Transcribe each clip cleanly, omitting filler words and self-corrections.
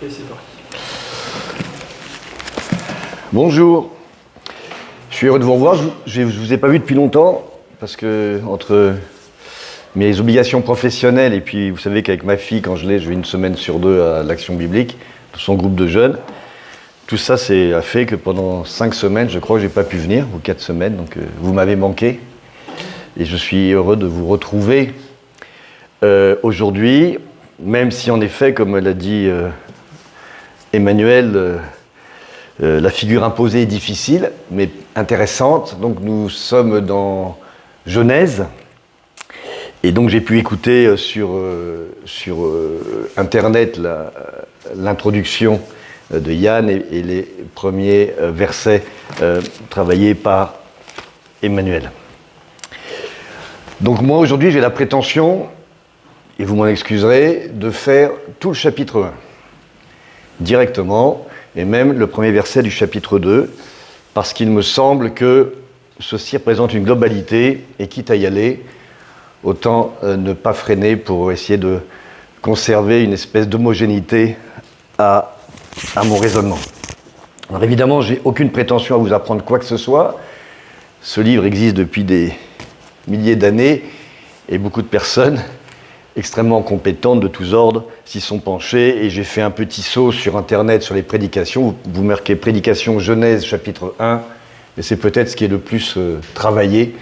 Et c'est parti. Bonjour, je suis heureux de vous revoir. Je ne vous ai pas vu depuis longtemps parce que entre mes obligations professionnelles et puis vous savez qu'avec ma fille, quand je vais une semaine sur deux à l'Action biblique, de son groupe de jeunes. Tout ça a fait que pendant 5 semaines, je crois que je n'ai pas pu venir, ou 4 semaines, donc vous m'avez manqué. Et je suis heureux de vous retrouver aujourd'hui, même si en effet, comme l'a dit Emmanuel, la figure imposée est difficile, mais intéressante. Donc nous sommes dans Genèse, et donc j'ai pu écouter sur Internet l'introduction de Yann et les premiers versets travaillés par Emmanuel. Donc moi aujourd'hui j'ai la prétention, et vous m'en excuserez, de faire tout le chapitre 1 directement, et même le premier verset du chapitre 2, parce qu'il me semble que ceci représente une globalité, et quitte à y aller, autant ne pas freiner pour essayer de conserver une espèce d'homogénéité à mon raisonnement. Alors évidemment, j'ai aucune prétention à vous apprendre quoi que ce soit. Ce livre existe depuis des milliers d'années, et beaucoup de personnes extrêmement compétentes de tous ordres s'y sont penchées, et j'ai fait un petit saut sur Internet sur les prédications. Vous marquez prédication Genèse chapitre 1, et c'est peut-être ce qui est le plus travaillé.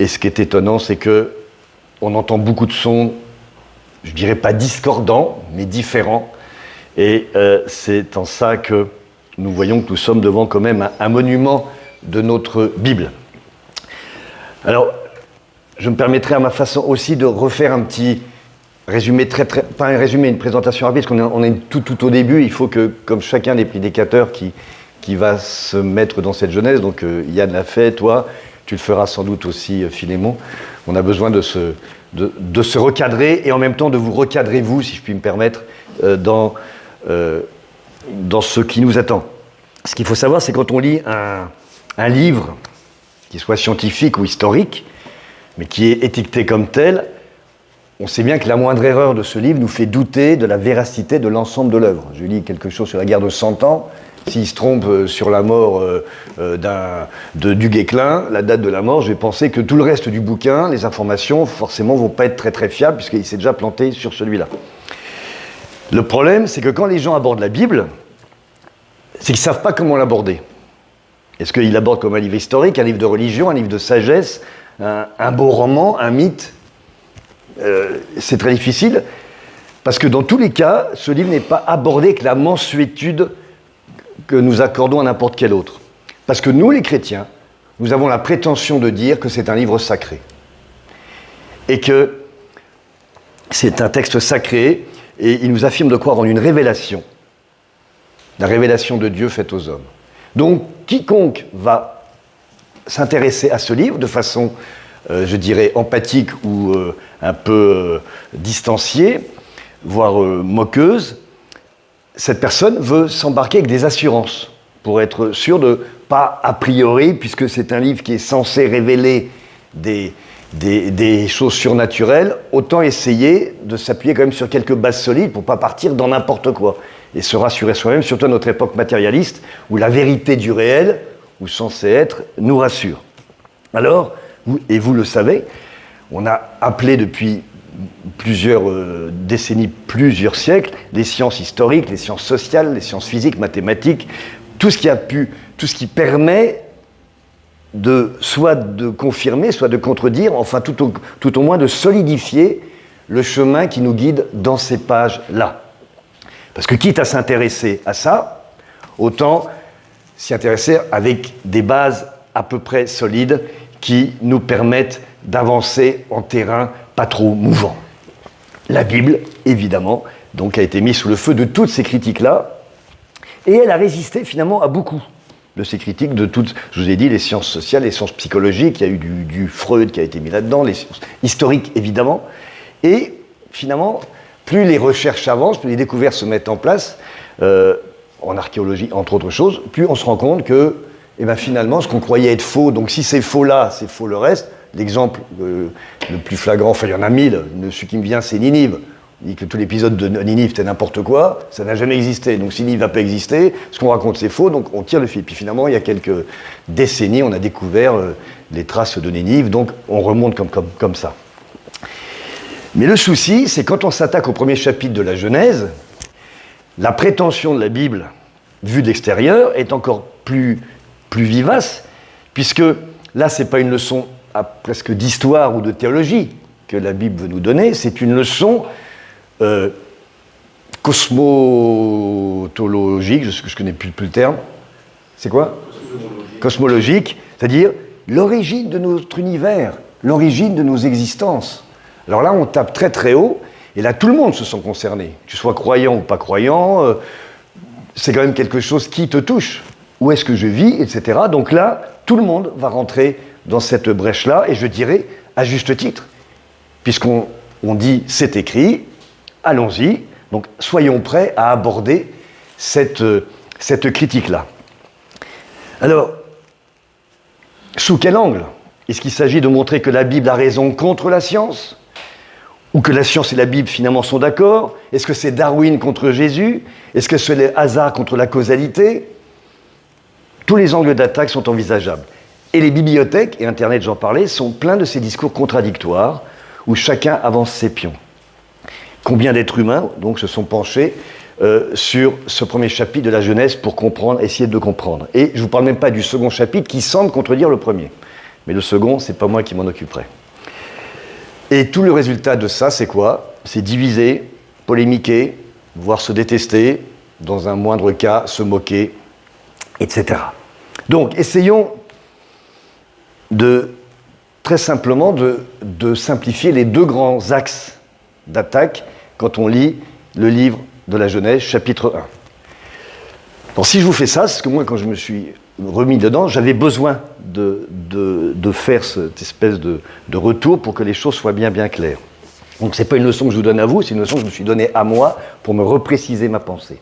Et ce qui est étonnant, c'est que on entend beaucoup de sons, je dirais pas discordants, mais différents. Et c'est en ça que nous voyons que nous sommes devant quand même un monument de notre Bible. Alors, je me permettrai à ma façon aussi de refaire un petit résumé, pas un résumé, une présentation rapide, parce qu'on est tout au début. Il faut que, comme chacun des prédicateurs qui va se mettre dans cette Genèse, donc Yann l'a fait, toi, tu le feras sans doute aussi, Philémon, on a besoin de se recadrer, et en même temps de vous recadrer, vous, si je puis me permettre, dans ce qui nous attend. Ce qu'il faut savoir, c'est quand on lit un livre, qui soit scientifique ou historique, mais qui est étiqueté comme tel, on sait bien que la moindre erreur de ce livre nous fait douter de la véracité de l'ensemble de l'œuvre. Je lis quelque chose sur la guerre de 100 ans, s'il se trompe sur la mort du Guesclin, la date de la mort, je vais penser que tout le reste du bouquin, les informations, forcément, vont pas être très très fiables, puisqu'il s'est déjà planté sur celui-là. Le problème, c'est que quand les gens abordent la Bible, c'est qu'ils ne savent pas comment l'aborder. Est-ce qu'ils l'abordent comme un livre historique, un livre de religion, un livre de sagesse, un beau roman, un mythe? C'est très difficile, parce que dans tous les cas, ce livre n'est pas abordé avec la mansuétude que nous accordons à n'importe quel autre. Parce que nous, les chrétiens, nous avons la prétention de dire que c'est un livre sacré. Et que c'est un texte sacré, et il nous affirme de croire en une révélation, la révélation de Dieu faite aux hommes. Donc, quiconque va s'intéresser à ce livre de façon, je dirais, empathique ou un peu distanciée, voire moqueuse, cette personne veut s'embarquer avec des assurances pour être sûr de pas a priori, puisque c'est un livre qui est censé révéler des choses surnaturelles, autant essayer de s'appuyer quand même sur quelques bases solides pour ne pas partir dans n'importe quoi. Et se rassurer soi-même, surtout à notre époque matérialiste, où la vérité du réel, ou censé être, nous rassure. Alors, vous le savez, on a appelé depuis plusieurs décennies, plusieurs siècles, les sciences historiques, les sciences sociales, les sciences physiques, mathématiques, tout ce qui permet soit de confirmer, soit de contredire, enfin tout au moins de solidifier le chemin qui nous guide dans ces pages-là. Parce que quitte à s'intéresser à ça, autant s'y intéresser avec des bases à peu près solides qui nous permettent d'avancer en terrain pas trop mouvant. La Bible, évidemment, donc a été mise sous le feu de toutes ces critiques-là, et elle a résisté finalement à beaucoup de ces critiques, de toutes, je vous ai dit, les sciences sociales, les sciences psychologiques, il y a eu du Freud qui a été mis là-dedans, les sciences historiques, évidemment, et finalement, plus les recherches avancent, plus les découvertes se mettent en place, en archéologie, entre autres choses, plus on se rend compte que, finalement, ce qu'on croyait être faux, donc si c'est faux là, c'est faux le reste. L'exemple le plus flagrant, enfin il y en a 1000, celui qui me vient c'est Ninive. Il dit que tout l'épisode de Ninive c'était n'importe quoi, ça n'a jamais existé. Donc si Ninive n'a pas existé, ce qu'on raconte c'est faux, donc on tire le fil. Puis finalement, il y a quelques décennies, on a découvert les traces de Ninive, donc on remonte comme ça. Mais le souci, c'est quand on s'attaque au premier chapitre de la Genèse, la prétention de la Bible, vue de l'extérieur, est encore plus vivace, puisque là, ce n'est pas une leçon presque d'histoire ou de théologie que la Bible veut nous donner, c'est une leçon cosmologique, je connais plus le terme. C'est quoi ? Cosmologique, c'est-à-dire l'origine de notre univers, l'origine de nos existences. Alors là, on tape très très haut, et là, tout le monde se sent concerné. Que tu sois croyant ou pas croyant, c'est quand même quelque chose qui te touche. Où est-ce que je vis, etc. Donc là, tout le monde va rentrer dans cette brèche-là, et je dirais à juste titre, puisqu'on dit c'est écrit, allons-y, donc soyons prêts à aborder cette critique-là. Alors, sous quel angle ? Est-ce qu'il s'agit de montrer que la Bible a raison contre la science ? Ou que la science et la Bible finalement sont d'accord ? Est-ce que c'est Darwin contre Jésus ? Est-ce que c'est le hasard contre la causalité ? Tous les angles d'attaque sont envisageables. Et les bibliothèques, et Internet j'en parlais, sont pleins de ces discours contradictoires où chacun avance ses pions. Combien d'êtres humains donc se sont penchés sur ce premier chapitre de la Genèse pour comprendre, essayer de comprendre. Et je ne vous parle même pas du second chapitre qui semble contredire le premier. Mais le second, ce n'est pas moi qui m'en occuperai. Et tout le résultat de ça, c'est quoi ? C'est diviser, polémiquer, voire se détester, dans un moindre cas, se moquer, etc. Donc, essayons très simplement de simplifier les deux grands axes d'attaque quand on lit le livre de la Genèse, chapitre 1. Alors, si je vous fais ça, c'est que moi, quand je me suis remis dedans, j'avais besoin de faire cette espèce de retour pour que les choses soient bien claires. Donc, ce n'est pas une leçon que je vous donne à vous, c'est une leçon que je me suis donnée à moi pour me repréciser ma pensée.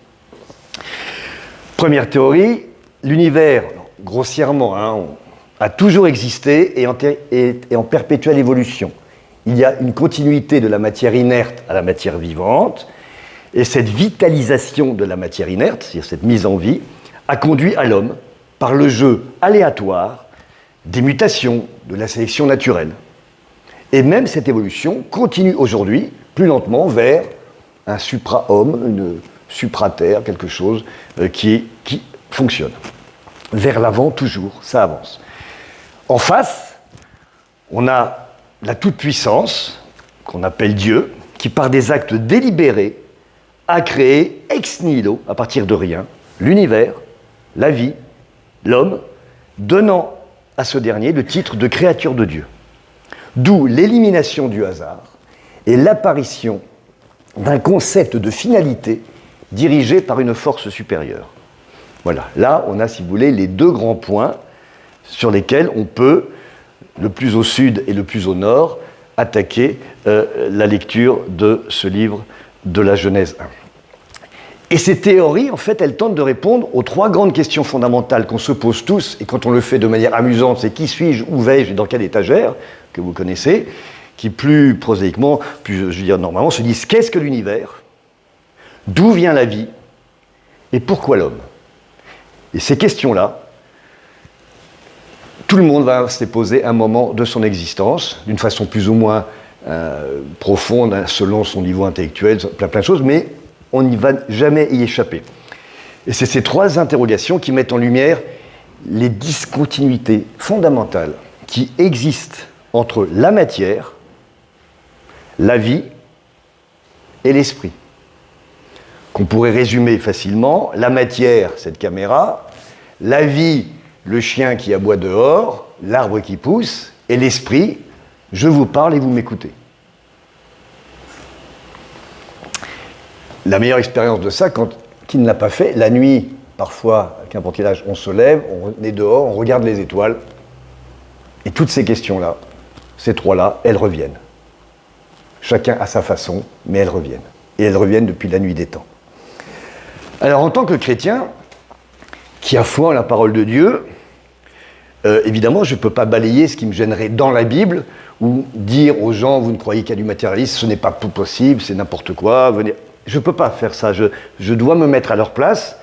Première théorie, l'univers, grossièrement, a toujours existé et en perpétuelle évolution. Il y a une continuité de la matière inerte à la matière vivante, et cette vitalisation de la matière inerte, c'est-à-dire cette mise en vie, a conduit à l'homme, par le jeu aléatoire, des mutations, de la sélection naturelle. Et même cette évolution continue aujourd'hui, plus lentement, vers un supra-homme, une supra-terre, quelque chose qui fonctionne. Vers l'avant, toujours, ça avance. En face, on a la toute-puissance, qu'on appelle Dieu, qui par des actes délibérés a créé ex nihilo, à partir de rien, l'univers, la vie, l'homme, donnant à ce dernier le titre de créature de Dieu. D'où l'élimination du hasard et l'apparition d'un concept de finalité dirigé par une force supérieure. Voilà, là on a, si vous voulez, les deux grands points sur lesquels on peut, le plus au sud et le plus au nord, attaquer la lecture de ce livre de la Genèse 1. Et ces théories, en fait, elles tentent de répondre aux trois grandes questions fondamentales qu'on se pose tous, et quand on le fait de manière amusante, c'est qui suis-je, où vais-je et dans quelle étagère, que vous connaissez, qui plus prosaïquement, plus, je veux dire normalement, se disent qu'est-ce que l'univers, d'où vient la vie, et pourquoi l'homme. Et ces questions-là, tout le monde va se les poser à un moment de son existence, d'une façon plus ou moins profonde, selon son niveau intellectuel, plein de choses, mais on n'y va jamais y échapper. Et c'est ces trois interrogations qui mettent en lumière les discontinuités fondamentales qui existent entre la matière, la vie et l'esprit. Qu'on pourrait résumer facilement, la matière, cette caméra, la vie, le chien qui aboie dehors, l'arbre qui pousse, et l'esprit, je vous parle et vous m'écoutez. La meilleure expérience de ça, qui ne l'a pas fait, la nuit, parfois, à n'importe quel âge, on se lève, on est dehors, on regarde les étoiles, et toutes ces questions-là, ces trois-là, elles reviennent. Chacun à sa façon, mais elles reviennent. Et elles reviennent depuis la nuit des temps. Alors, en tant que chrétien, qui a foi en la parole de Dieu, Évidemment, je ne peux pas balayer ce qui me gênerait dans la Bible ou dire aux gens, vous ne croyez qu'à du matérialisme, ce n'est pas possible, c'est n'importe quoi. Venez. Je ne peux pas faire ça. Je dois me mettre à leur place,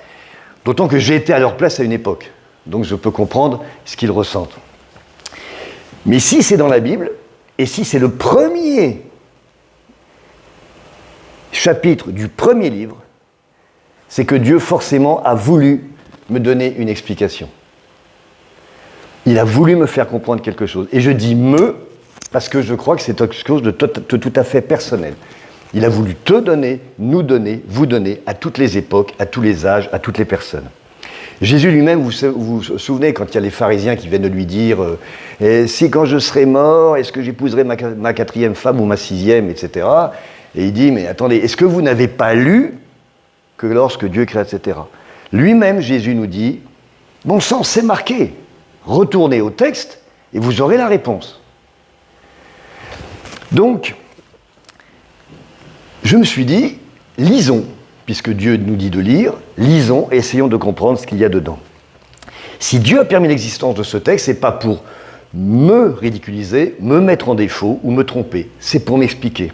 d'autant que j'ai été à leur place à une époque. Donc je peux comprendre ce qu'ils ressentent. Mais si c'est dans la Bible, et si c'est le premier chapitre du premier livre, c'est que Dieu forcément a voulu me donner une explication. Il a voulu me faire comprendre quelque chose. Et je dis « me » parce que je crois que c'est quelque chose de tout à fait personnel. Il a voulu te donner, nous donner, vous donner, à toutes les époques, à tous les âges, à toutes les personnes. Jésus lui-même, vous vous souvenez, quand il y a les pharisiens qui viennent de lui dire « Si quand je serai mort, est-ce que j'épouserai ma quatrième femme ou ma sixième, etc. » Et il dit « Mais attendez, est-ce que vous n'avez pas lu que lorsque Dieu crée, etc. » Lui-même, Jésus nous dit « Bon sang, c'est marqué. Retournez au texte et vous aurez la réponse. » Donc, je me suis dit, lisons, puisque Dieu nous dit de lire, lisons et essayons de comprendre ce qu'il y a dedans. Si Dieu a permis l'existence de ce texte, ce n'est pas pour me ridiculiser, me mettre en défaut ou me tromper, c'est pour m'expliquer.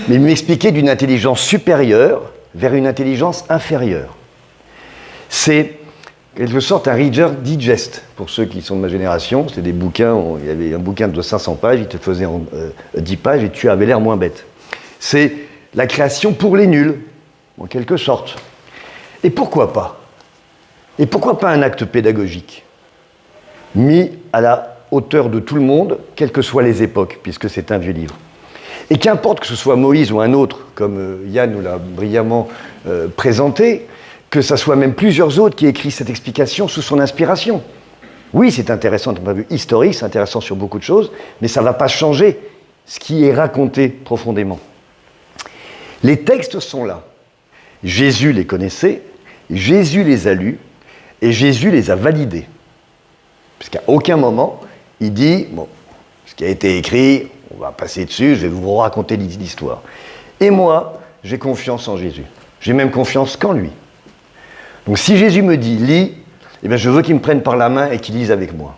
Mais m'expliquer d'une intelligence supérieure vers une intelligence inférieure. C'est en quelque sorte un Reader's Digest, pour ceux qui sont de ma génération. C'était des bouquins, il y avait un bouquin de 500 pages, il te faisait en 10 pages et tu avais l'air moins bête. C'est la création pour les nuls, en quelque sorte. Et pourquoi pas ? Et pourquoi pas un acte pédagogique mis à la hauteur de tout le monde, quelles que soient les époques, puisque c'est un vieux livre. Et qu'importe que ce soit Moïse ou un autre, comme Yann nous l'a brillamment présenté, que ce soit même plusieurs autres qui écrivent cette explication sous son inspiration. Oui, c'est intéressant d'un point de vue historique, c'est intéressant sur beaucoup de choses, mais ça ne va pas changer ce qui est raconté profondément. Les textes sont là. Jésus les connaissait, Jésus les a lus, et Jésus les a validés. Puisqu'à aucun moment, il dit, bon, ce qui a été écrit, on va passer dessus, je vais vous raconter l'histoire. Et moi, j'ai confiance en Jésus. J'ai même confiance qu'en lui. Donc si Jésus me dit, lis, eh bien je veux qu'il me prenne par la main et qu'il lise avec moi.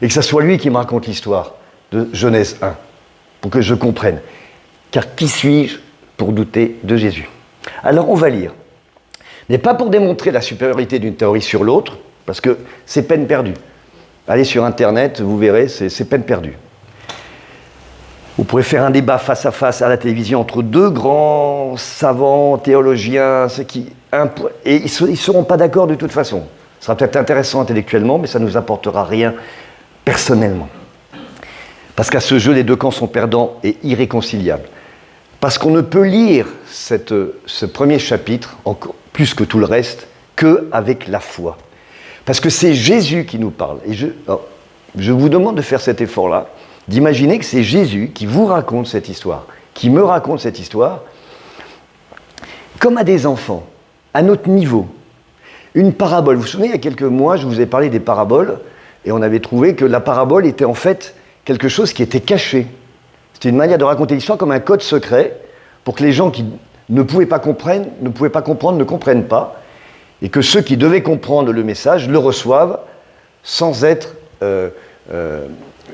Et que ce soit lui qui me raconte l'histoire de Genèse 1, pour que je comprenne. Car qui suis-je pour douter de Jésus ? Alors on va lire. Mais pas pour démontrer la supériorité d'une théorie sur l'autre, parce que c'est peine perdue. Allez sur Internet, vous verrez, c'est peine perdue. Vous pourrez faire un débat face à face à la télévision entre deux grands savants, théologiens, et ils ne seront pas d'accord de toute façon. Ce sera peut-être intéressant intellectuellement, mais ça ne nous apportera rien personnellement. Parce qu'à ce jeu, les deux camps sont perdants et irréconciliables. Parce qu'on ne peut lire ce premier chapitre, encore plus que tout le reste, qu'avec la foi. Parce que c'est Jésus qui nous parle. Et je vous demande de faire cet effort-là, d'imaginer que c'est Jésus qui vous raconte cette histoire, qui me raconte cette histoire, comme à des enfants, à notre niveau. Une parabole. Vous vous souvenez, il y a quelques mois, je vous ai parlé des paraboles, et on avait trouvé que la parabole était en fait quelque chose qui était caché. C'était une manière de raconter l'histoire comme un code secret, pour que les gens qui ne pouvaient pas comprendre, ne comprennent pas, et que ceux qui devaient comprendre le message le reçoivent sans être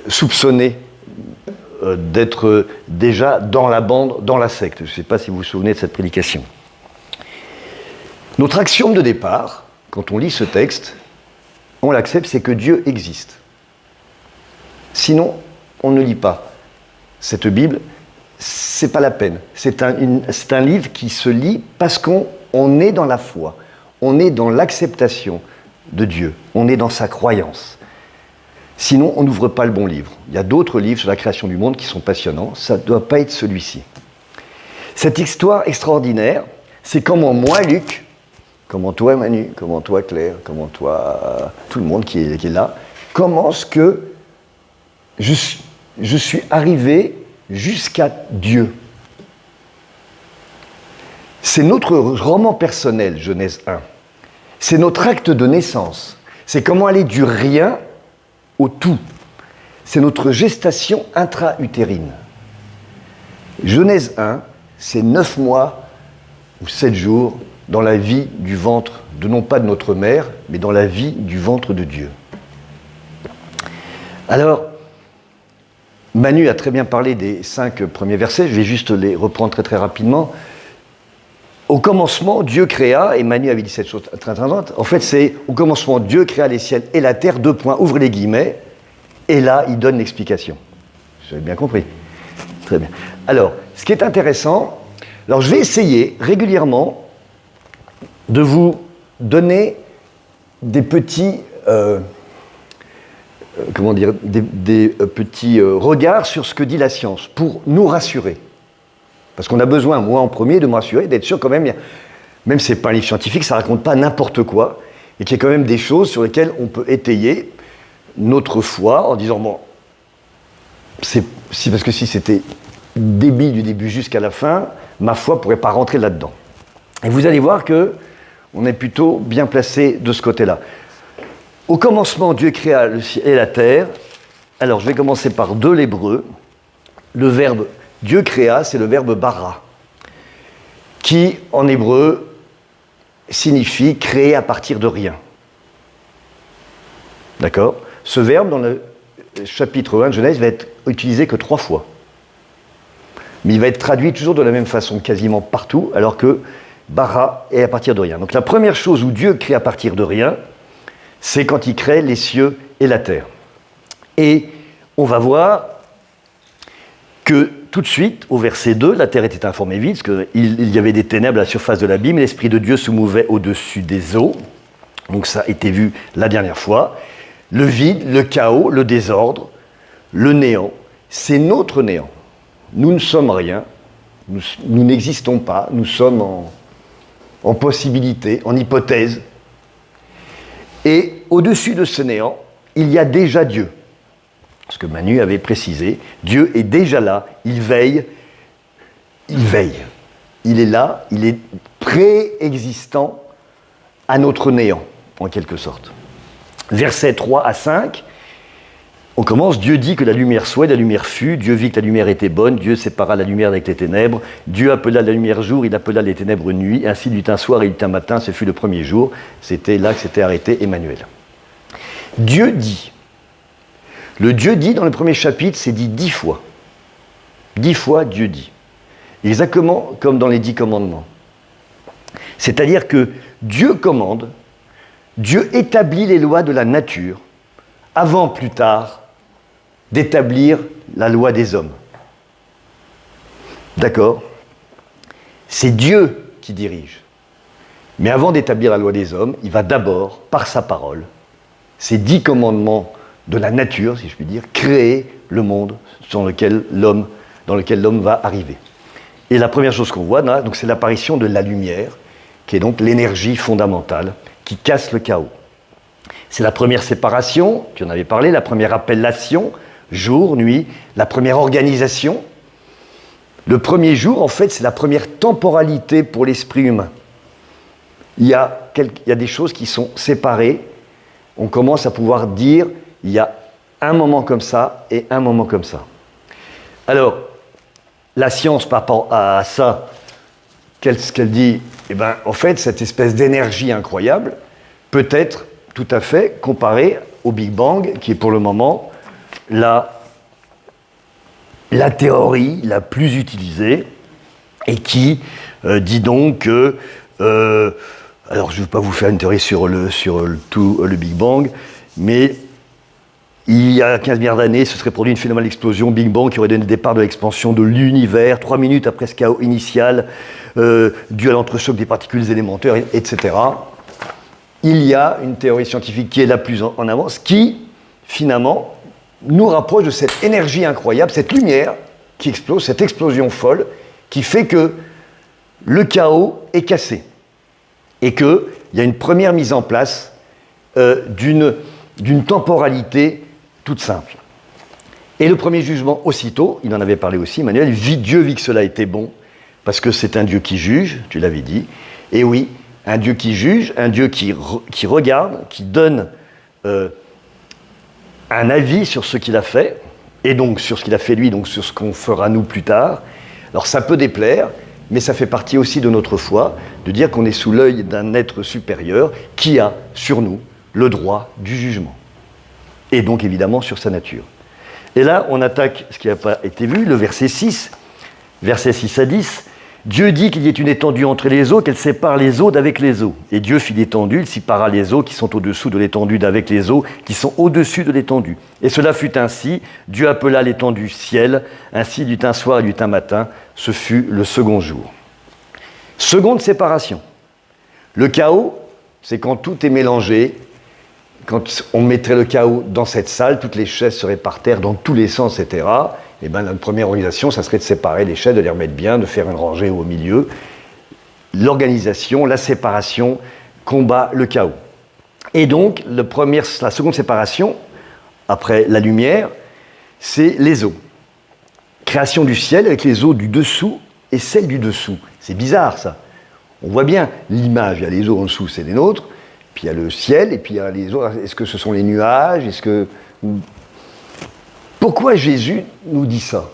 soupçonnés d'être déjà dans la bande, dans la secte. Je ne sais pas si vous vous souvenez de cette prédication. Notre axiome de départ, quand on lit ce texte, on l'accepte, c'est que Dieu existe. Sinon, on ne lit pas cette Bible, c'est pas la peine. C'est un livre qui se lit parce qu'on est dans la foi, on est dans l'acceptation de Dieu, on est dans sa croyance. Sinon, on n'ouvre pas le bon livre. Il y a d'autres livres sur la création du monde qui sont passionnants, ça ne doit pas être celui-ci. Cette histoire extraordinaire, c'est comment moi, Luc, comment toi, Manu, comment toi, Claire, comment toi, tout le monde qui est là, comment est-ce que je suis arrivé jusqu'à Dieu. C'est notre roman personnel, Genèse 1. C'est notre acte de naissance. C'est comment aller du rien au tout. C'est notre gestation intra-utérine. Genèse 1, c'est 9 mois ou 7 jours dans la vie du ventre, non pas de notre mère, mais dans la vie du ventre de Dieu. Alors, Manu a très bien parlé des 5 premiers versets, je vais juste les reprendre très très rapidement. Au commencement, Dieu créa, et Manu avait dit cette chose très intéressante, en fait c'est au commencement, Dieu créa les ciels et la terre, ouvrez les guillemets, et là il donne l'explication. Vous avez bien compris. Très bien. Alors, ce qui est intéressant, alors je vais essayer régulièrement de vous donner des petits... des petits regards sur ce que dit la science, pour nous rassurer. Parce qu'on a besoin, moi en premier, de me rassurer, d'être sûr quand même, même si ce n'est pas un livre scientifique, ça ne raconte pas n'importe quoi, et qu'il y a quand même des choses sur lesquelles on peut étayer notre foi en disant, bon, parce que si c'était débile du début jusqu'à la fin, ma foi ne pourrait pas rentrer là-dedans. Et vous allez voir qu'on est plutôt bien placé de ce côté-là. Au commencement, Dieu créa le ciel et la terre. Alors, je vais commencer par de l'hébreu. Le verbe Dieu créa, c'est le verbe bara, qui, en hébreu, signifie créer à partir de rien. D'accord ? Ce verbe, dans le chapitre 1 de Genèse, va être utilisé que 3 fois. Mais il va être traduit toujours de la même façon, quasiment partout, alors que bara est à partir de rien. Donc, la première chose où Dieu crée à partir de rien, c'est quand il crée les cieux et la terre. Et on va voir que tout de suite, au verset 2, la terre était informée vide, parce qu'il y avait des ténèbres à la surface de l'abîme, et l'Esprit de Dieu se mouvait au-dessus des eaux. Donc ça a été vu la dernière fois. Le vide, le chaos, le désordre, le néant, c'est notre néant. Nous ne sommes rien, nous n'existons pas, nous sommes en possibilité, en hypothèse. Et au-dessus de ce néant, il y a déjà Dieu. Ce que Manu avait précisé, Dieu est déjà là, il veille. Il est là, il est préexistant à notre néant, en quelque sorte. Versets 3 à 5, on commence, Dieu dit que la lumière soit, la lumière fut, Dieu vit que la lumière était bonne, Dieu sépara la lumière avec les ténèbres, Dieu appela la lumière jour, il appela les ténèbres nuit, ainsi il eut un soir et il eut un matin, ce fut le premier jour, c'était là que s'était arrêté Emmanuel. Dieu dit. Le Dieu dit, dans le premier chapitre, c'est dit 10 fois. 10 fois, Dieu dit. Exactement comme dans les 10 commandements. C'est-à-dire que Dieu commande, Dieu établit les lois de la nature, avant plus tard d'établir la loi des hommes. D'accord ? C'est Dieu qui dirige. Mais avant d'établir la loi des hommes, il va d'abord, par sa parole, ces 10 commandements de la nature, si je puis dire, créer le monde dans lequel l'homme va arriver. Et la première chose qu'on voit, donc, c'est l'apparition de la lumière, qui est donc l'énergie fondamentale, qui casse le chaos. C'est la première séparation, tu en avais parlé, la première appellation, jour, nuit, la première organisation. Le premier jour, en fait, c'est la première temporalité pour l'esprit humain. Il y a des choses qui sont séparées. On commence à pouvoir dire, il y a un moment comme ça et un moment comme ça. Alors, la science, par rapport à ça, ce qu'elle dit, en fait, cette espèce d'énergie incroyable peut être tout à fait comparée au Big Bang, qui est pour le moment la théorie la plus utilisée, et qui dit donc que... alors, je ne vais pas vous faire une théorie sur le Big Bang, mais il y a 15 milliards d'années, ce serait produit une phénoménale explosion Big Bang qui aurait donné le départ de l'expansion de l'univers, 3 minutes après ce chaos initial, dû à l'entrechoc des particules élémentaires, etc. Il y a une théorie scientifique qui est la plus en avance, qui, finalement, nous rapproche de cette énergie incroyable, cette lumière qui explose, cette explosion folle, qui fait que le chaos est cassé. Et qu'il y a une première mise en place d'une temporalité toute simple. Et le premier jugement, aussitôt, il en avait parlé aussi, Emmanuel, Dieu vit que cela était bon, parce que c'est un Dieu qui juge, tu l'avais dit, et oui, un Dieu qui juge, un Dieu qui regarde, qui donne un avis sur ce qu'il a fait, et donc sur ce qu'il a fait lui, donc sur ce qu'on fera nous plus tard. Alors ça peut déplaire, mais ça fait partie aussi de notre foi, de dire qu'on est sous l'œil d'un être supérieur qui a sur nous le droit du jugement. et donc évidemment sur sa nature. Et là, on attaque ce qui n'a pas été vu, le verset 6, versets 6 à 10. Dieu dit qu'il y ait une étendue entre les eaux, qu'elle sépare les eaux d'avec les eaux. Et Dieu fit l'étendue, il sépara les eaux qui sont au-dessous de l'étendue d'avec les eaux qui sont au-dessus de l'étendue. Et cela fut ainsi. Dieu appela l'étendue ciel. Ainsi, du teint soir et du teint matin, ce fut le second jour. Seconde séparation. Le chaos, c'est quand tout est mélangé. Quand on mettrait le chaos dans cette salle, toutes les chaises seraient par terre dans tous les sens, etc. Et bien, notre première organisation, ça serait de séparer les chaises, de les remettre bien, de faire une rangée au milieu. L'organisation, la séparation, combat le chaos. Et donc, la seconde séparation, après la lumière, c'est les eaux. Création du ciel avec les eaux du dessous et celles du dessous. C'est bizarre, ça. On voit bien l'image, il y a les eaux en dessous, c'est les nôtres, puis il y a le ciel, et puis il y a les eaux. Est-ce que ce sont les nuages? Pourquoi Jésus nous dit ça?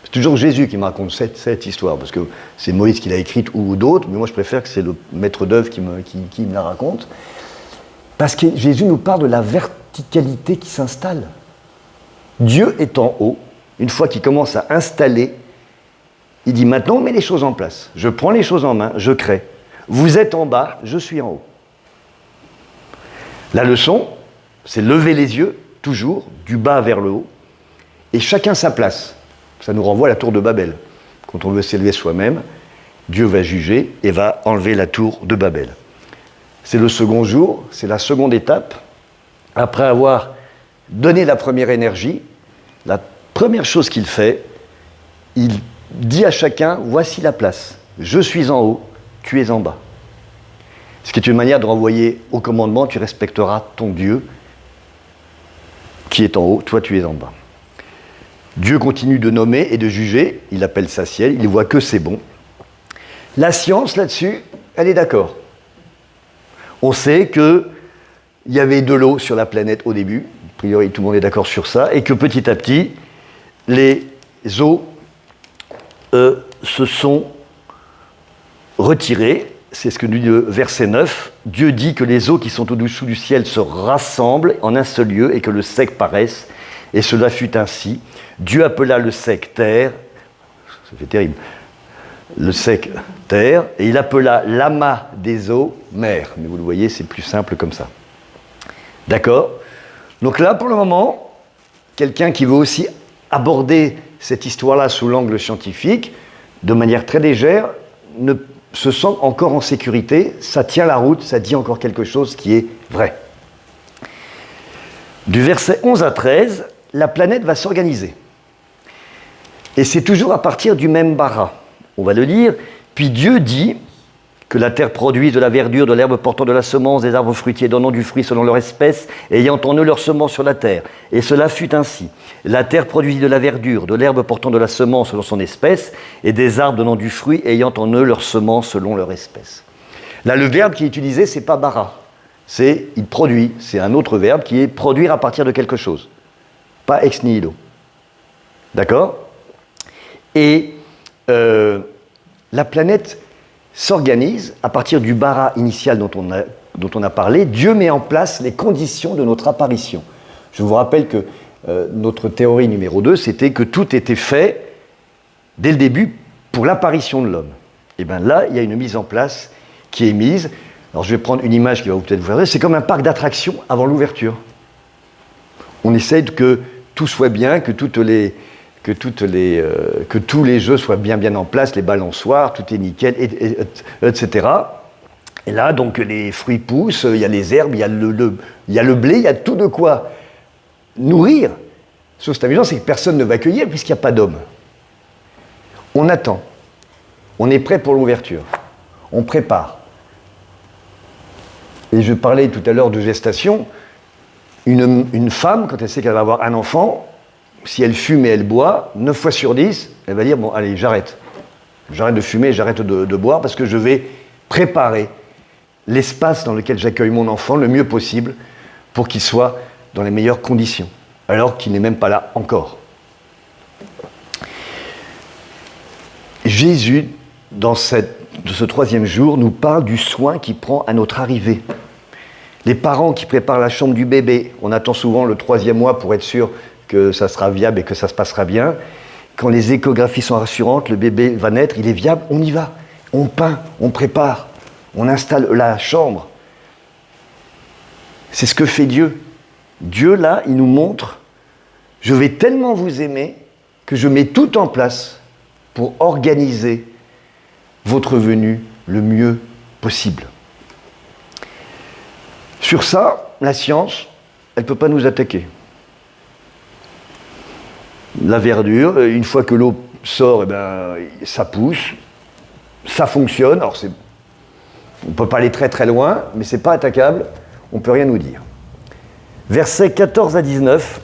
C'est toujours Jésus qui me raconte cette histoire, parce que c'est Moïse qui l'a écrite ou d'autres, mais moi je préfère que c'est le maître d'œuvre qui me la raconte. Parce que Jésus nous parle de la verticalité qui s'installe. Dieu est en haut. Une fois qu'il commence à installer, il dit maintenant on met les choses en place. Je prends les choses en main, je crée. Vous êtes en bas, je suis en haut. La leçon, c'est lever les yeux, toujours, du bas vers le haut, et chacun sa place. Ça nous renvoie à la tour de Babel. Quand on veut s'élever soi-même, Dieu va juger et va enlever la tour de Babel. C'est le second jour, c'est la seconde étape. Après avoir donné la première énergie, la première chose qu'il fait, il dit à chacun, voici la place. Je suis en haut, tu es en bas. Ce qui est une manière de renvoyer au commandement, tu respecteras ton Dieu qui est en haut, toi tu es en bas. Dieu continue de nommer et de juger, il appelle ça ciel, il voit que c'est bon. La science là-dessus, elle est d'accord. On sait qu'il y avait de l'eau sur la planète au début, a priori tout le monde est d'accord sur ça, et que petit à petit, les eaux se sont retirées. C'est ce que nous dit le verset 9. Dieu dit que les eaux qui sont au-dessous du ciel se rassemblent en un seul lieu et que le sec paraisse. Et cela fut ainsi. Dieu appela le sec terre. Ça fait terrible. Le sec terre. Et il appela l'amas des eaux mer. Mais vous le voyez, c'est plus simple comme ça. D'accord? Donc là, pour le moment, quelqu'un qui veut aussi aborder cette histoire-là sous l'angle scientifique, de manière très légère, ne se sent encore en sécurité, ça tient la route, ça dit encore quelque chose qui est vrai. Du verset 11 à 13, la planète va s'organiser. Et c'est toujours à partir du même bara. On va le lire. Puis Dieu dit que la terre produise de la verdure, de l'herbe portant de la semence, des arbres fruitiers donnant du fruit selon leur espèce, ayant en eux leur semence sur la terre. Et cela fut ainsi. La terre produisit de la verdure, de l'herbe portant de la semence selon son espèce, et des arbres donnant du fruit, ayant en eux leur semence selon leur espèce. Là, le verbe qui est utilisé, c'est pas bara. C'est il produit. C'est un autre verbe qui est produire à partir de quelque chose. Pas ex nihilo. D'accord? Et la planète s'organise à partir du bara initial dont on a parlé. Dieu met en place les conditions de notre apparition. Je vous rappelle que notre théorie numéro 2, c'était que tout était fait dès le début pour l'apparition de l'homme. Et bien là, il y a une mise en place qui est mise. Alors je vais prendre une image qui va peut-être vous faire rire. C'est comme un parc d'attractions avant l'ouverture. On essaie que tout soit bien, que tous les jeux soient bien en place, les balançoires, tout est nickel, etc. Et là, donc, les fruits poussent, il y a les herbes, il y a le blé, il y a tout de quoi nourrir. Sauf que c'est amusant, c'est que personne ne va cueillir puisqu'il n'y a pas d'homme. On attend. On est prêt pour l'ouverture. On prépare. Et je parlais tout à l'heure de gestation. Une femme, quand elle sait qu'elle va avoir un enfant, si elle fume et elle boit, 9 fois sur 10, elle va dire, bon, allez, j'arrête. J'arrête de fumer, j'arrête de boire, parce que je vais préparer l'espace dans lequel j'accueille mon enfant le mieux possible pour qu'il soit dans les meilleures conditions, alors qu'il n'est même pas là encore. Jésus, de ce troisième jour, nous parle du soin qu'il prend à notre arrivée. Les parents qui préparent la chambre du bébé, on attend souvent le 3e mois pour être sûr que ça sera viable et que ça se passera bien. Quand les échographies sont rassurantes, le bébé va naître, il est viable, on y va. On peint, on prépare, on installe la chambre. C'est ce que fait Dieu. Dieu, là, il nous montre, je vais tellement vous aimer que je mets tout en place pour organiser votre venue le mieux possible. Sur ça, la science, elle ne peut pas nous attaquer. La verdure, une fois que l'eau sort, ça pousse, ça fonctionne. Alors on ne peut pas aller très très loin, mais ce n'est pas attaquable, on ne peut rien nous dire. Versets 14 à 19,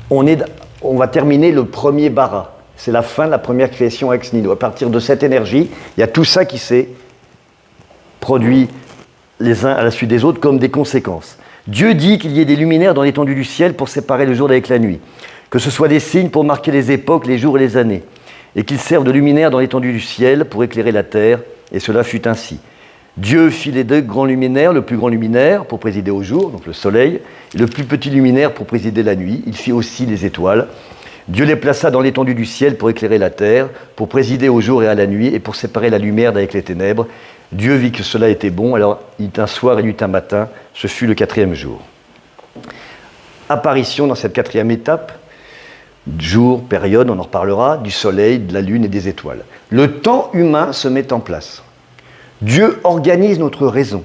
on va terminer le premier bara. C'est la fin de la première création ex nihilo. À partir de cette énergie, il y a tout ça qui s'est produit les uns à la suite des autres comme des conséquences. Dieu dit qu'il y ait des luminaires dans l'étendue du ciel pour séparer le jour d'avec la nuit, que ce soit des signes pour marquer les époques, les jours et les années, et qu'ils servent de luminaires dans l'étendue du ciel pour éclairer la terre, et cela fut ainsi. Dieu fit les 2 grands luminaires, le plus grand luminaire pour présider au jour, donc le soleil, et le plus petit luminaire pour présider la nuit. Il fit aussi les étoiles. Dieu les plaça dans l'étendue du ciel pour éclairer la terre, pour présider au jour et à la nuit, et pour séparer la lumière d'avec les ténèbres. Dieu vit que cela était bon, alors il eut un soir et il eut un matin, ce fut le 4e jour. Apparition dans cette 4e étape, jour, période, on en reparlera, du soleil, de la lune et des étoiles. Le temps humain se met en place. Dieu organise notre raison,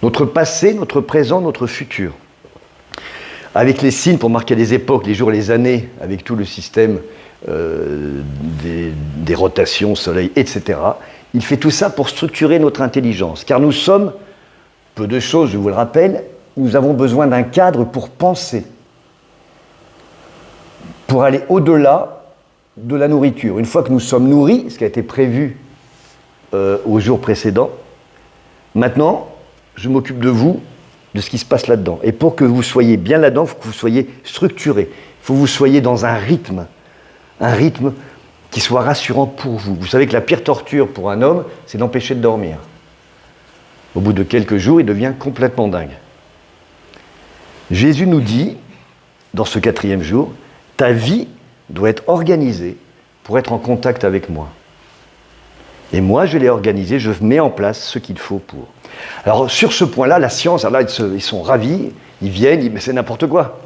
notre passé, notre présent, notre futur. Avec les signes pour marquer les époques, les jours, les années, avec tout le système des rotations, soleil, etc. Il fait tout ça pour structurer notre intelligence. Car nous sommes, peu de choses, je vous le rappelle, nous avons besoin d'un cadre pour penser, pour aller au-delà de la nourriture. Une fois que nous sommes nourris, ce qui a été prévu au jour précédent, maintenant, je m'occupe de vous, de ce qui se passe là-dedans. Et pour que vous soyez bien là-dedans, il faut que vous soyez structuré. Il faut que vous soyez dans un rythme qui soit rassurant pour vous. Vous savez que la pire torture pour un homme, c'est d'empêcher de dormir. Au bout de quelques jours, il devient complètement dingue. Jésus nous dit, dans ce 4e jour, ta vie doit être organisée pour être en contact avec moi. Et moi, je l'ai organisée, je mets en place ce qu'il faut pour. Alors, sur ce point-là, la science, alors là, ils sont ravis, ils viennent, mais c'est n'importe quoi.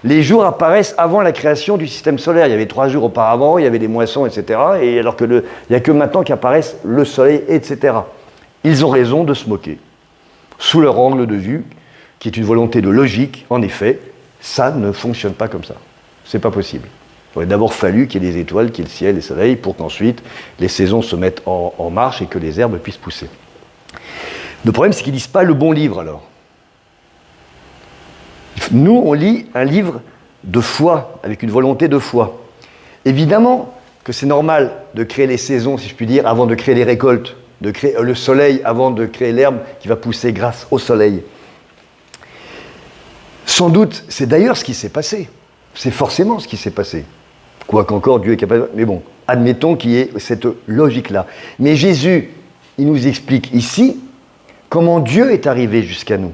Les jours apparaissent avant la création du système solaire. Il y avait 3 jours auparavant, il y avait des moissons, etc. Et alors qu'il n'y a que maintenant qu'apparaissent le soleil, etc. Ils ont raison de se moquer. Sous leur angle de vue, qui est une volonté de logique, en effet, ça ne fonctionne pas comme ça. C'est pas possible. Il aurait d'abord fallu qu'il y ait des étoiles, qu'il y ait le ciel, les soleils, pour qu'ensuite les saisons se mettent en marche et que les herbes puissent pousser. Le problème, c'est qu'ils ne lisent pas le bon livre, alors. Nous, on lit un livre de foi, avec une volonté de foi. Évidemment que c'est normal de créer les saisons, si je puis dire, avant de créer les récoltes, de créer le soleil avant de créer l'herbe qui va pousser grâce au soleil. Sans doute, c'est d'ailleurs ce qui s'est passé. C'est forcément ce qui s'est passé. Quoiqu'encore, Dieu est capable... Mais bon, admettons qu'il y ait cette logique-là. Mais Jésus, il nous explique ici comment Dieu est arrivé jusqu'à nous.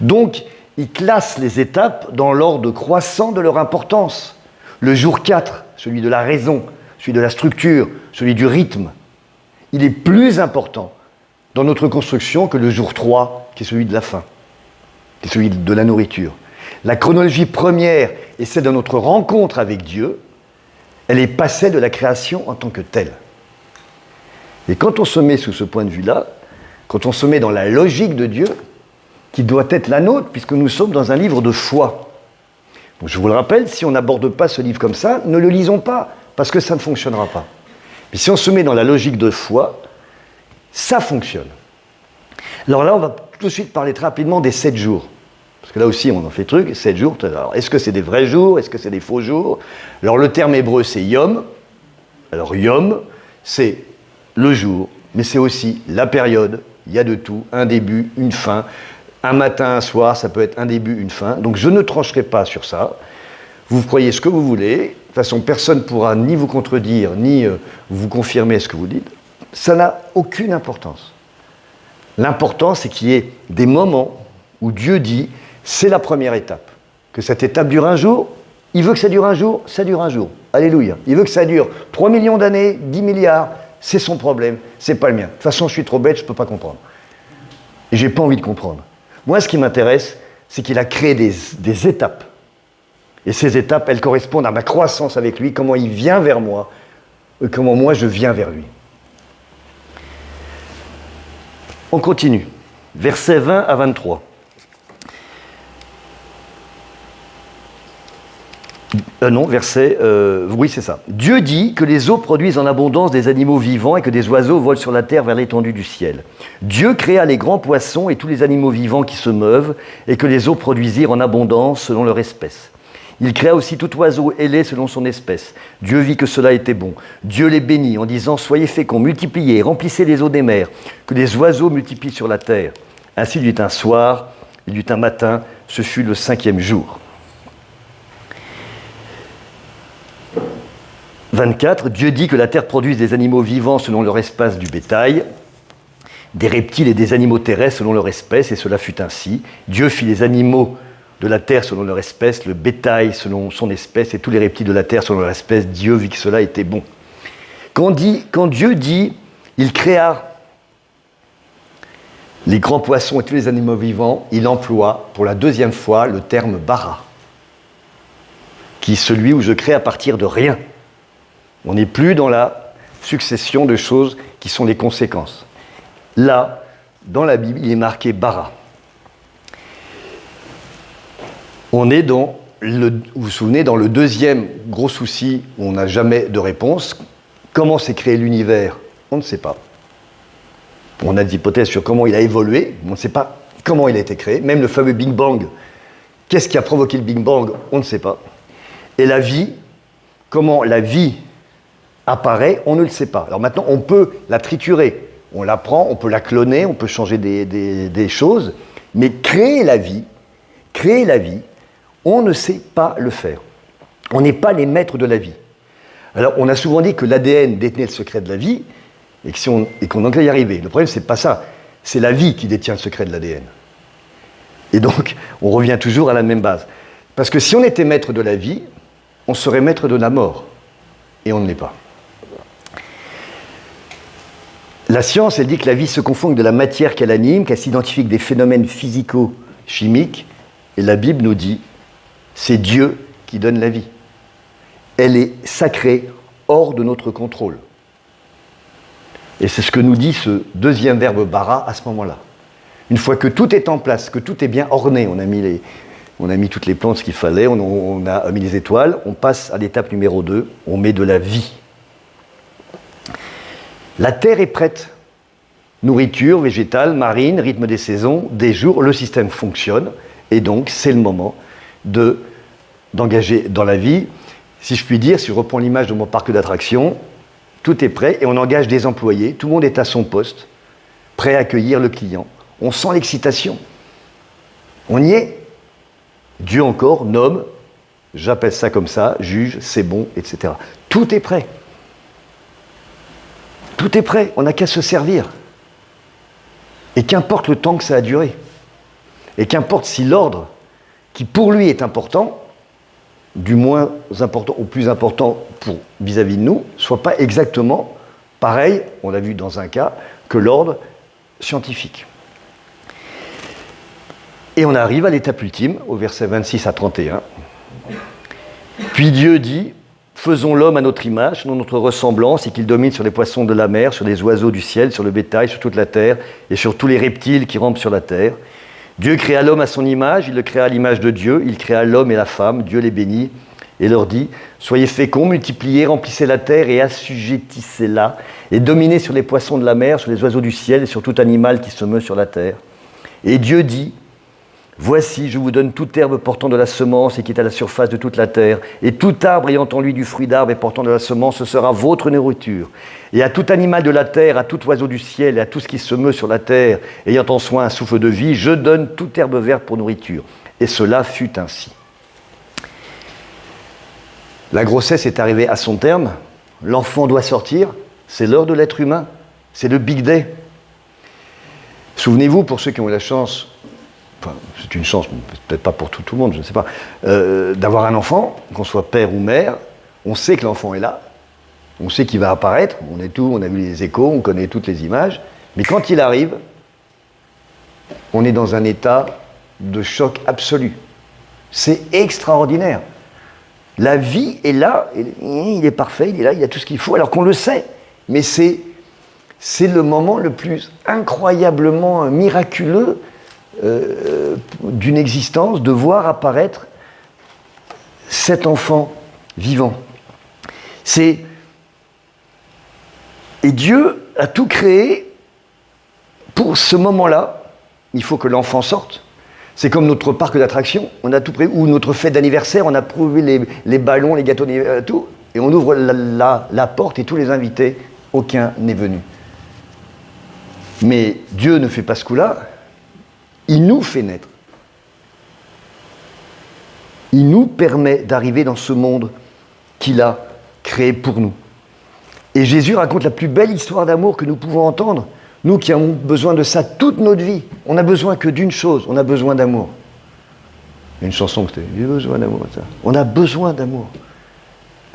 Donc, il classe les étapes dans l'ordre croissant de leur importance. Le jour 4, celui de la raison, celui de la structure, celui du rythme, il est plus important dans notre construction que le jour 3, qui est celui de la faim, qui est celui de la nourriture. La chronologie première est celle de notre rencontre avec Dieu, elle n'est pas celle de la création en tant que telle. Et quand on se met sous ce point de vue-là, quand on se met dans la logique de Dieu, qui doit être la nôtre, puisque nous sommes dans un livre de foi. Donc je vous le rappelle, si on n'aborde pas ce livre comme ça, ne le lisons pas, parce que ça ne fonctionnera pas. Mais si on se met dans la logique de foi, ça fonctionne. Alors là, on va tout de suite parler très rapidement des 7 jours. Parce que là aussi, on en fait truc, 7 jours. Alors, est-ce que c'est des vrais jours? Est-ce que c'est des faux jours? Alors, le terme hébreu, c'est yom. Alors, yom, c'est le jour, mais c'est aussi la période. Il y a de tout, un début, une fin. Un matin, un soir, ça peut être un début, une fin. Donc, je ne trancherai pas sur ça. Vous croyez ce que vous voulez. De toute façon, personne ne pourra ni vous contredire, ni vous confirmer ce que vous dites. Ça n'a aucune importance. L'important, c'est qu'il y ait des moments où Dieu dit, c'est la première étape. Que cette étape dure un jour, il veut que ça dure un jour, ça dure un jour. Alléluia. Il veut que ça dure 3 millions d'années, 10 milliards, c'est son problème, c'est pas le mien. De toute façon, je suis trop bête, je ne peux pas comprendre. Et je n'ai pas envie de comprendre. Moi, ce qui m'intéresse, c'est qu'il a créé des étapes. Et ces étapes, elles correspondent à ma croissance avec lui, comment il vient vers moi, et comment moi je viens vers lui. On continue. Versets 20 à 23. Oui, c'est ça. Dieu dit que les eaux produisent en abondance des animaux vivants et que des oiseaux volent sur la terre vers l'étendue du ciel. Dieu créa les grands poissons et tous les animaux vivants qui se meuvent et que les eaux produisirent en abondance selon leur espèce. Il créa aussi tout oiseau ailé selon son espèce. Dieu vit que cela était bon. Dieu les bénit en disant « Soyez féconds, multipliez, remplissez les eaux des mers, que les oiseaux multiplient sur la terre. » Ainsi il y eut un soir, il y eut un matin, ce fut le 5e jour. 24, Dieu dit que la terre produise des animaux vivants selon leur espèce du bétail, des reptiles et des animaux terrestres selon leur espèce, et cela fut ainsi. Dieu fit les animaux de la terre selon leur espèce, le bétail selon son espèce, et tous les reptiles de la terre selon leur espèce. Dieu vit que cela était bon. Quand Dieu dit, il créa les grands poissons et tous les animaux vivants, il emploie pour la 2e fois le terme bara, qui est celui où je crée à partir de rien. On n'est plus dans la succession de choses qui sont les conséquences. Là, dans la Bible, il est marqué bara. On est dans vous vous souvenez, dans le 2e gros souci où on n'a jamais de réponse. Comment s'est créé l'univers ? On ne sait pas. On a des hypothèses sur comment il a évolué, mais on ne sait pas comment il a été créé. Même le fameux Big Bang, qu'est-ce qui a provoqué le Big Bang ? On ne sait pas. Et la vie, comment la vie apparaît, on ne le sait pas. Alors maintenant, on peut la triturer, on la prend, on peut la cloner, on peut changer des choses, mais créer la vie, on ne sait pas le faire. On n'est pas les maîtres de la vie. Alors, on a souvent dit que l'ADN détenait le secret de la vie, et qu'on en y arriver. Le problème, c'est pas ça. C'est la vie qui détient le secret de l'ADN. Et donc, on revient toujours à la même base. Parce que si on était maître de la vie, on serait maître de la mort. Et on ne l'est pas. La science, elle dit que la vie se confond avec de la matière qu'elle anime, qu'elle s'identifie avec des phénomènes physico-chimiques. Et la Bible nous dit, c'est Dieu qui donne la vie. Elle est sacrée, hors de notre contrôle. Et c'est ce que nous dit ce 2e verbe bara à ce moment-là. Une fois que tout est en place, que tout est bien orné, on a mis toutes les plantes qu'il fallait, on a mis les étoiles, on passe à l'étape numéro 2, on met de la vie. La terre est prête. Nourriture végétale, marine, rythme des saisons, des jours, le système fonctionne, et donc c'est le moment d'engager dans la vie. Si je puis dire, si je reprends l'image de mon parc d'attractions, tout est prêt et on engage des employés, tout le monde est à son poste, prêt à accueillir le client. On sent l'excitation. On y est. Dieu encore nomme, j'appelle ça comme ça, juge, c'est bon, etc. Tout est prêt. Tout est prêt, on n'a qu'à se servir. Et qu'importe le temps que ça a duré. Et qu'importe si l'ordre, qui pour lui est important, du moins important au plus important vis-à-vis de nous, soit pas exactement pareil, on l'a vu dans un cas, que l'ordre scientifique. Et on arrive à l'étape ultime, au verset 26 à 31. Puis Dieu dit, faisons l'homme à notre image, selon notre ressemblance, et qu'il domine sur les poissons de la mer, sur les oiseaux du ciel, sur le bétail, sur toute la terre, et sur tous les reptiles qui rampent sur la terre. Dieu créa l'homme à son image, il le créa à l'image de Dieu, il créa l'homme et la femme, Dieu les bénit, et leur dit, soyez féconds, multipliez, remplissez la terre et assujettissez-la, et dominez sur les poissons de la mer, sur les oiseaux du ciel, et sur tout animal qui se meut sur la terre. Et Dieu dit, voici, je vous donne toute herbe portant de la semence et qui est à la surface de toute la terre, et tout arbre ayant en lui du fruit d'arbre et portant de la semence, ce sera votre nourriture. Et à tout animal de la terre, à tout oiseau du ciel, et à tout ce qui se meut sur la terre, ayant en soi un souffle de vie, je donne toute herbe verte pour nourriture. Et cela fut ainsi. La grossesse est arrivée à son terme, l'enfant doit sortir, c'est l'heure de l'être humain, c'est le big day. Souvenez-vous, pour ceux qui ont eu la chance, enfin, c'est une chance, peut-être pas pour tout le monde, je ne sais pas, d'avoir un enfant, qu'on soit père ou mère, on sait que l'enfant est là, on sait qu'il va apparaître, on a vu les échos, on connaît toutes les images, mais quand il arrive, on est dans un état de choc absolu. C'est extraordinaire. La vie est là, il est parfait, il est là, il a tout ce qu'il faut, alors qu'on le sait. Mais c'est le moment le plus incroyablement miraculeux d'une existence, de voir apparaître cet enfant vivant. Et Dieu a tout créé pour ce moment-là. Il faut que l'enfant sorte. C'est comme notre parc d'attractions, on a tout prévu, ou notre fête d'anniversaire, on a prévu les ballons, les gâteaux, tout, et on ouvre la porte et tous les invités, aucun n'est venu. Mais Dieu ne fait pas ce coup-là, il nous fait naître. Il nous permet d'arriver dans ce monde qu'il a créé pour nous. Et Jésus raconte la plus belle histoire d'amour que nous pouvons entendre. Nous qui avons besoin de ça toute notre vie, on n'a besoin que d'une chose, on a besoin d'amour. Il y a une chanson que c'était « J'ai besoin d'amour ». On a besoin d'amour.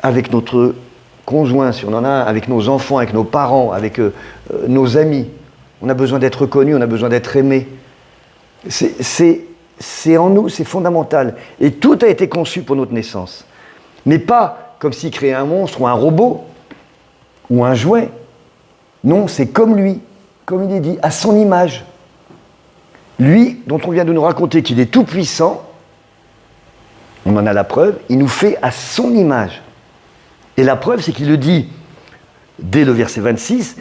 Avec notre conjoint, si on en a un, avec nos enfants, avec nos parents, avec nos amis. On a besoin d'être reconnus, on a besoin d'être aimés. C'est en nous, c'est fondamental. Et tout a été conçu pour notre naissance. Mais pas comme s'il créait un monstre ou un robot ou un jouet. Non, c'est comme lui. Comme il est dit, à son image. Lui, dont on vient de nous raconter qu'il est tout-puissant, on en a la preuve, il nous fait à son image. Et la preuve, c'est qu'il le dit dès le verset 26,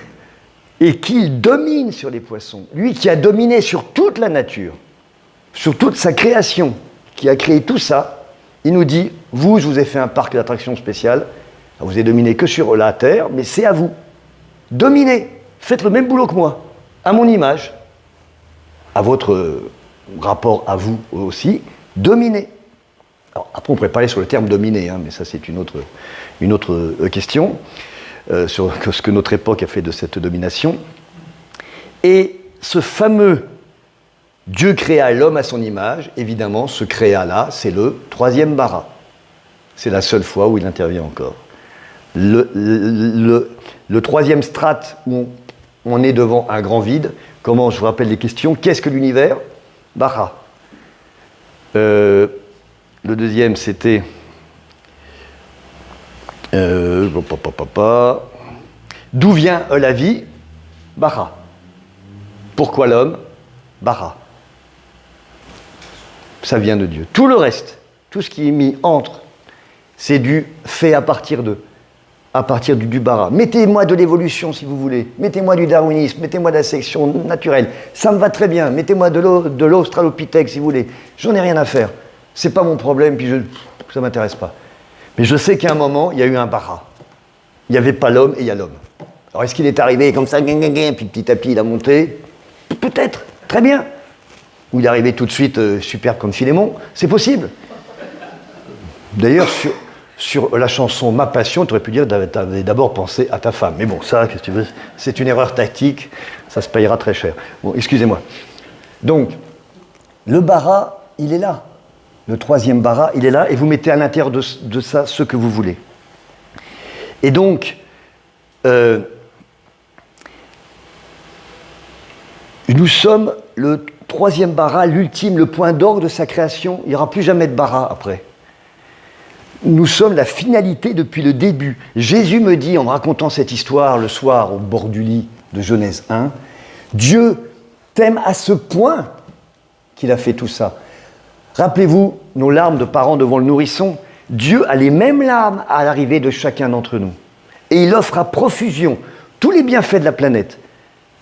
et qu'il domine sur les poissons. Lui qui a dominé sur toute la nature, sur toute sa création, qui a créé tout ça, il nous dit, je vous ai fait un parc d'attractions spécial, vous avez dominé que sur la terre, mais c'est à vous. Dominez. Faites le même boulot que moi, à mon image, à votre rapport à vous aussi, dominez. Alors, après, on pourrait parler sur le terme dominer, mais ça, c'est une autre question, sur ce que notre époque a fait de cette domination. Et ce fameux Dieu créa l'homme à son image, évidemment, ce créa-là, c'est le troisième bara. C'est la seule fois où il intervient encore. Le troisième strate où on est devant un grand vide. Comment, je vous rappelle les questions. Qu'est-ce que l'univers ? Bara. Le deuxième, c'était... D'où vient la vie ? Bara. Pourquoi l'homme ? Bara. Ça vient de Dieu. Tout le reste, tout ce qui est mis entre, c'est fait à partir de. À partir du bara. Mettez-moi de l'évolution si vous voulez, mettez-moi du darwinisme, mettez-moi de la sélection naturelle, ça me va très bien, mettez-moi de l'australopithèque si vous voulez, j'en ai rien à faire, c'est pas mon problème, puis ça m'intéresse pas. Mais je sais qu'à un moment, il y a eu un bara. Il n'y avait pas l'homme et il y a l'homme. Alors est-ce qu'il est arrivé comme ça, puis petit à petit il a monté ? Peut-être, très bien. Ou il est arrivé tout de suite superbe comme Philémon, c'est possible. D'ailleurs, sur la chanson « Ma passion », tu aurais pu dire que tu avais d'abord pensé à ta femme. Mais bon, ça, qu'est-ce que tu veux ? C'est une erreur tactique, ça se payera très cher. Bon, excusez-moi. Donc, le bara, il est là. Le troisième bara, il est là, et vous mettez à l'intérieur de ça ce que vous voulez. Et donc, nous sommes le troisième bara, l'ultime, le point d'orgue de sa création. Il n'y aura plus jamais de bara après. Nous sommes la finalité depuis le début. Jésus me dit, en me racontant cette histoire le soir au bord du lit de Genèse 1, Dieu t'aime à ce point qu'il a fait tout ça. Rappelez-vous nos larmes de parents devant le nourrisson. Dieu a les mêmes larmes à l'arrivée de chacun d'entre nous. Et il offre à profusion tous les bienfaits de la planète.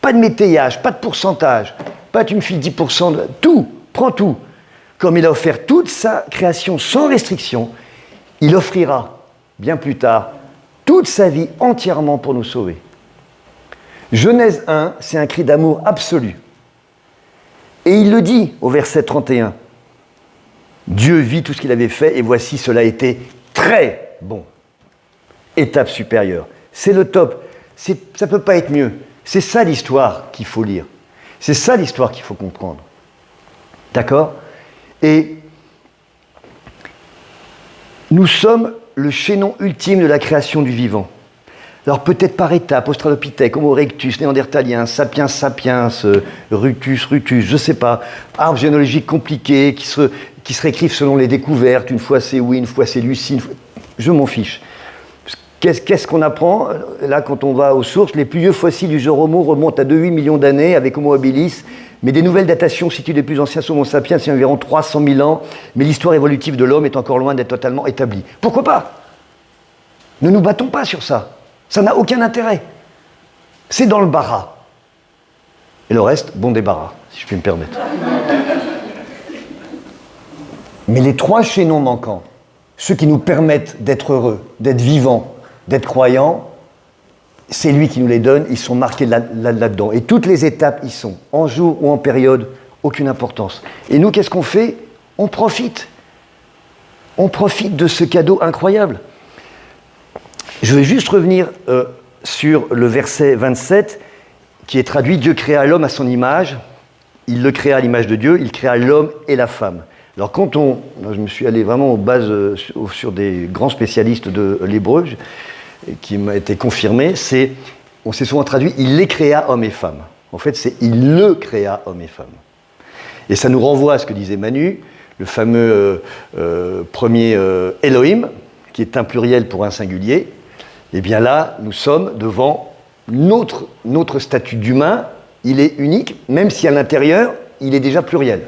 Pas de métayage, pas de pourcentage, pas tu me files 10% de... Tout, prends tout. Comme il a offert toute sa création sans restriction, il offrira, bien plus tard, toute sa vie entièrement pour nous sauver. Genèse 1, c'est un cri d'amour absolu. Et il le dit au verset 31. Dieu vit tout ce qu'il avait fait et voici cela était très bon. Étape supérieure. C'est le top. Ça ne peut pas être mieux. C'est ça l'histoire qu'il faut lire. C'est ça l'histoire qu'il faut comprendre. D'accord ? Et nous sommes le chaînon ultime de la création du vivant. Alors peut-être par étapes, Australopithèque, Homo erectus, Néandertalien, Sapiens sapiens, Rutus, je ne sais pas, arbres généalogiques compliqués qui se réécrivent selon les découvertes, une fois c'est oui, une fois c'est Lucie, je m'en fiche. Qu'est-ce qu'on apprend ? Là, quand on va aux sources, les plus vieux fossiles du genre Homo remontent à 2,8 millions d'années avec Homo habilis, mais des nouvelles datations situent les plus anciens Homo sapiens, c'est environ 300 000 ans, mais l'histoire évolutive de l'homme est encore loin d'être totalement établie. Pourquoi pas ? Ne nous battons pas sur ça. Ça n'a aucun intérêt. C'est dans le bara. Et le reste, bon débarras, si je puis me permettre. Mais les 3 chaînons manquants, ceux qui nous permettent d'être heureux, d'être vivants, d'être croyants, c'est lui qui nous les donne, ils sont marqués là-dedans. Et toutes les étapes y sont, en jour ou en période, aucune importance. Et nous, qu'est-ce qu'on fait ? On profite. On profite de ce cadeau incroyable. Je vais juste revenir sur le verset 27, qui est traduit « Dieu créa l'homme à son image, il le créa à l'image de Dieu, il créa l'homme et la femme ». Alors je me suis allé vraiment aux bases sur des grands spécialistes de l'hébreu, qui m'a été confirmé, on s'est souvent traduit « il les créa hommes et femmes ». En fait, c'est « il le créa hommes et femmes ». Et ça nous renvoie à ce que disait Manu, le fameux premier Elohim, qui est un pluriel pour un singulier. Et bien là, nous sommes devant notre statut d'humain, il est unique, même si à l'intérieur, il est déjà pluriel.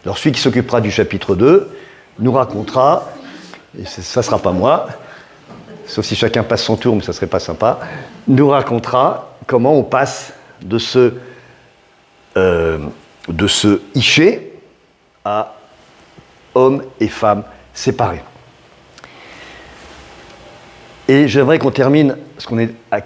Alors celui qui s'occupera du chapitre 2 nous racontera, et ça ne sera pas moi, sauf si chacun passe son tour, mais ça ne serait pas sympa, nous racontera comment on passe de ce iché à hommes et femmes séparés. Et j'aimerais qu'on termine, parce qu'on est à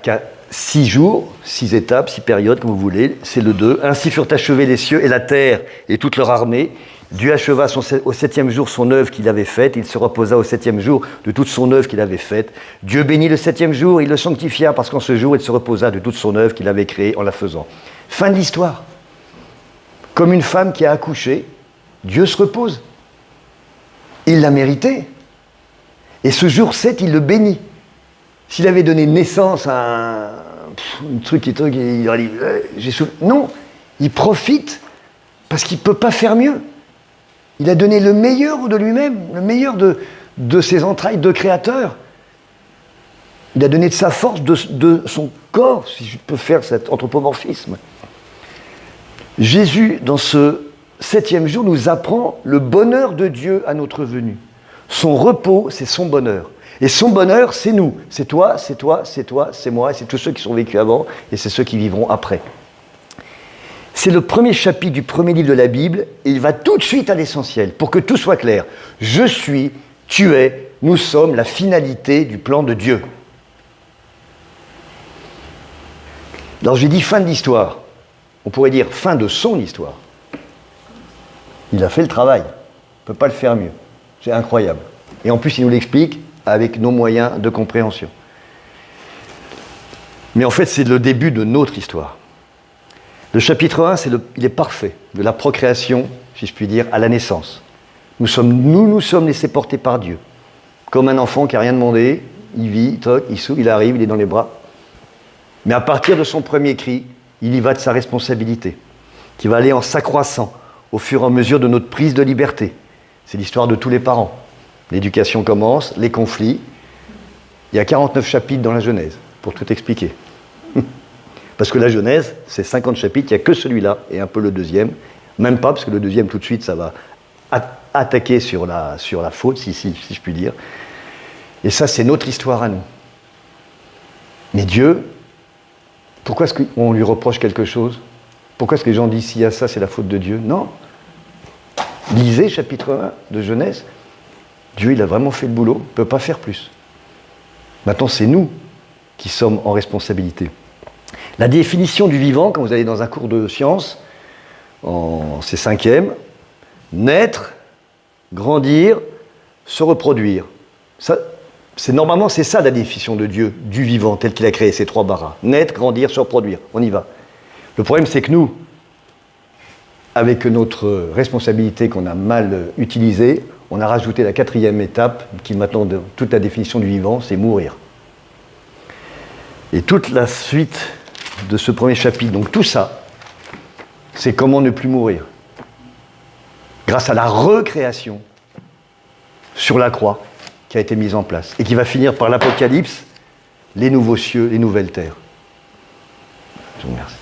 6 jours, 6 étapes, 6 périodes, comme vous voulez, c'est le 2. « Ainsi furent achevés les cieux et la terre et toute leur armée. Dieu acheva au 7e jour son œuvre qu'il avait faite. Il se reposa au 7e jour de toute son œuvre qu'il avait faite. Dieu bénit le 7e jour, il le sanctifia, parce qu'en ce jour, il se reposa de toute son œuvre qu'il avait créée en la faisant. » Fin de l'histoire. Comme une femme qui a accouché, Dieu se repose. Il l'a mérité. Et ce jour 7, il le bénit. S'il avait donné naissance à un truc, il aurait dit non, il profite parce qu'il ne peut pas faire mieux. Il a donné le meilleur de lui-même, le meilleur de ses entrailles de créateur. Il a donné de sa force, de son corps, si je peux faire cet anthropomorphisme. Jésus, dans ce 7e jour, nous apprend le bonheur de Dieu à notre venue. Son repos, c'est son bonheur. Et son bonheur, c'est nous. C'est toi, c'est toi, c'est toi, c'est moi, et c'est tous ceux qui sont vécus avant, et c'est ceux qui vivront après. C'est le premier chapitre du premier livre de la Bible, et il va tout de suite à l'essentiel, pour que tout soit clair. Je suis, tu es, nous sommes la finalité du plan de Dieu. Alors j'ai dit fin de l'histoire. On pourrait dire fin de son histoire. Il a fait le travail. On ne peut pas le faire mieux. C'est incroyable. Et en plus, il nous l'explique avec nos moyens de compréhension. Mais en fait, c'est le début de notre histoire. Le chapitre 1, il est parfait, de la procréation, si je puis dire, à la naissance. Nous sommes laissés porter par Dieu. Comme un enfant qui n'a rien demandé, il vit, toc, il s'ouvre, il arrive, il est dans les bras. Mais à partir de son premier cri, il y va de sa responsabilité, qui va aller en s'accroissant au fur et à mesure de notre prise de liberté. C'est l'histoire de tous les parents. L'éducation commence, les conflits. Il y a 49 chapitres dans la Genèse, pour tout expliquer. Parce que la Genèse, c'est 50 chapitres, il n'y a que celui-là, et un peu le deuxième. Même pas, parce que le deuxième, tout de suite, ça va attaquer sur la faute, si je puis dire. Et ça, c'est notre histoire à nous. Mais Dieu, pourquoi est-ce qu'on lui reproche quelque chose ? Pourquoi est-ce que les gens disent, s'il y a ça, c'est la faute de Dieu ? Non. Lisez chapitre 1 de Genèse. Dieu, il a vraiment fait le boulot, il ne peut pas faire plus. Maintenant, c'est nous qui sommes en responsabilité. La définition du vivant, quand vous allez dans un cours de sciences, c'est 5e, naître, grandir, se reproduire. Ça, normalement, c'est ça la définition de Dieu, du vivant, tel qu'il a créé ces 3 barras. Naître, grandir, se reproduire. On y va. Le problème, c'est que nous, avec notre responsabilité qu'on a mal utilisée, on a rajouté la 4e étape, qui maintenant, de toute la définition du vivant, c'est mourir. Et toute la suite de ce premier chapitre, donc tout ça, c'est comment ne plus mourir. Grâce à la recréation sur la croix qui a été mise en place et qui va finir par l'Apocalypse, les nouveaux cieux, les nouvelles terres. Je vous remercie.